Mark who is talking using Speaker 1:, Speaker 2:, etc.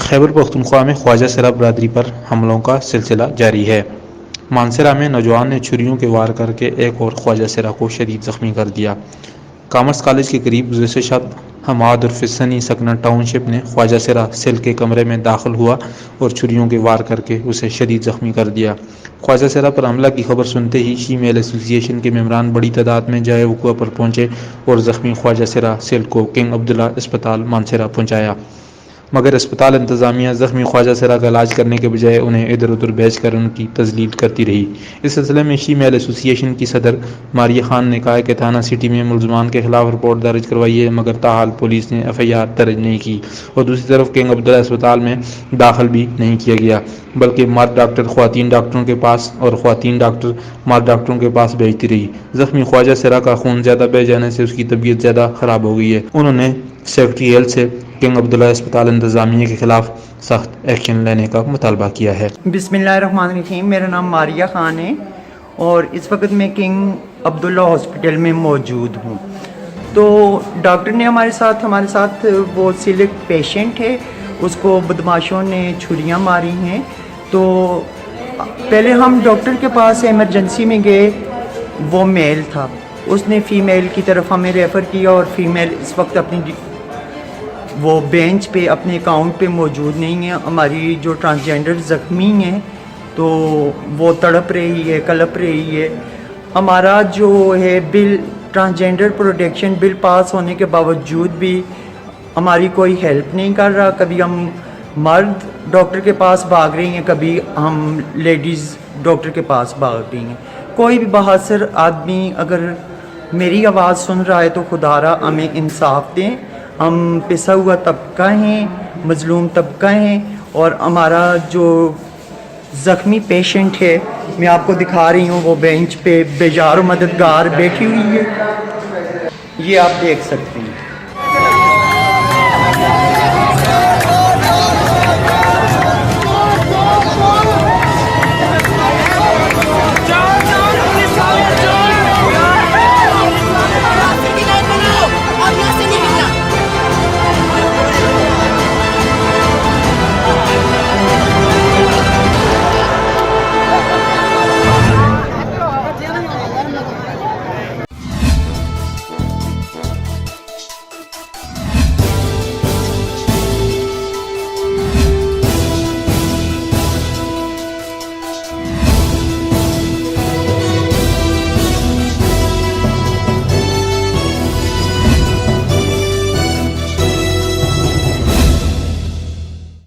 Speaker 1: خیبر پختونخوا میں خواجہ سرا برادری پر حملوں کا سلسلہ جاری ہے۔ مانسہرہ میں نوجوان نے چھریوں کے وار کر کے ایک اور خواجہ سرا کو شدید زخمی کر دیا۔ کامرس کالج کے قریب گزشتہ شب حماد عرف سنی سکنہ ٹاؤن شپ نے خواجہ سرا سیل کے کمرے میں داخل ہوا اور چھریوں کے وار کر کے اسے شدید زخمی کر دیا۔ خواجہ سرا پر حملہ کی خبر سنتے ہی شیمیل ایسوسی ایشن کے ممبران بڑی تعداد میں جائے وقوع پر پہنچے اور زخمی خواجہ سرا سیل کو کنگ عبداللہ اسپتال مانسہرہ پہنچایا، مگر اسپتال انتظامیہ زخمی خواجہ سرا کا علاج کرنے کے بجائے انہیں ادھر ادھر بھیج کر ان کی تذلیل کرتی رہی۔ اس سلسلے میں شیمیل ایسوسی ایشن کی صدر ماریہ خان نے کہا کہ تھانہ سٹی میں ملزمان کے خلاف رپورٹ درج کروائی ہے، مگر تاحال پولیس نے FIR درج نہیں کی اور دوسری طرف کنگ عبداللہ اسپتال میں داخل بھی نہیں کیا گیا، بلکہ مرد ڈاکٹر خواتین ڈاکٹروں کے پاس اور خواتین ڈاکٹر مرد ڈاکٹروں کے پاس بھیجتی رہی۔ زخمی خواجہ سرا کا خون زیادہ بہہ جانے سے اس کی طبیعت زیادہ خراب ہو گئی ہے۔ انہوں نے سیکرٹری ہیلتھ سے کنگ عبداللہ اسپتال انتظامیہ کے خلاف سخت ایکشن لینے کا مطالبہ کیا ہے۔
Speaker 2: بسم اللہ الرحمن الرحیم۔ میرا نام ماریہ خان ہے اور اس وقت میں کنگ عبداللہ ہاسپٹل میں موجود ہوں۔ تو ڈاکٹر نے ہمارے ساتھ وہ سلیکٹ پیشنٹ ہے، اس کو بدماشوں نے چھریاں ماری ہیں۔ تو پہلے ہم ڈاکٹر کے پاس ایمرجنسی میں گئے، وہ میل تھا، اس نے فیمیل کی طرف ہمیں ریفر کیا اور فیمیل اس وقت اپنی وہ بینچ پہ اپنے اکاؤنٹ پہ موجود نہیں ہے۔ ہماری جو ٹرانسجینڈر زخمی ہیں تو وہ تڑپ رہی ہے، کلپ رہی ہے۔ ہمارا جو ہے بل ٹرانسجینڈر پروٹیکشن بل پاس ہونے کے باوجود بھی ہماری کوئی ہیلپ نہیں کر رہا۔ کبھی ہم مرد ڈاکٹر کے پاس بھاگ رہی ہیں، کبھی ہم لیڈیز ڈاکٹر کے پاس بھاگ رہی ہیں۔ کوئی بھی بہادر آدمی اگر میری آواز سن رہا ہے تو خدا را ہمیں انصاف دیں۔ ہم پسا ہوا طبقہ ہیں، مظلوم طبقہ ہیں، اور ہمارا جو زخمی پیشنٹ ہے، میں آپ کو دکھا رہی ہوں، وہ بینچ پہ بیزار و مددگار بیٹھی ہوئی ہے، یہ آپ دیکھ سکتے ہیں۔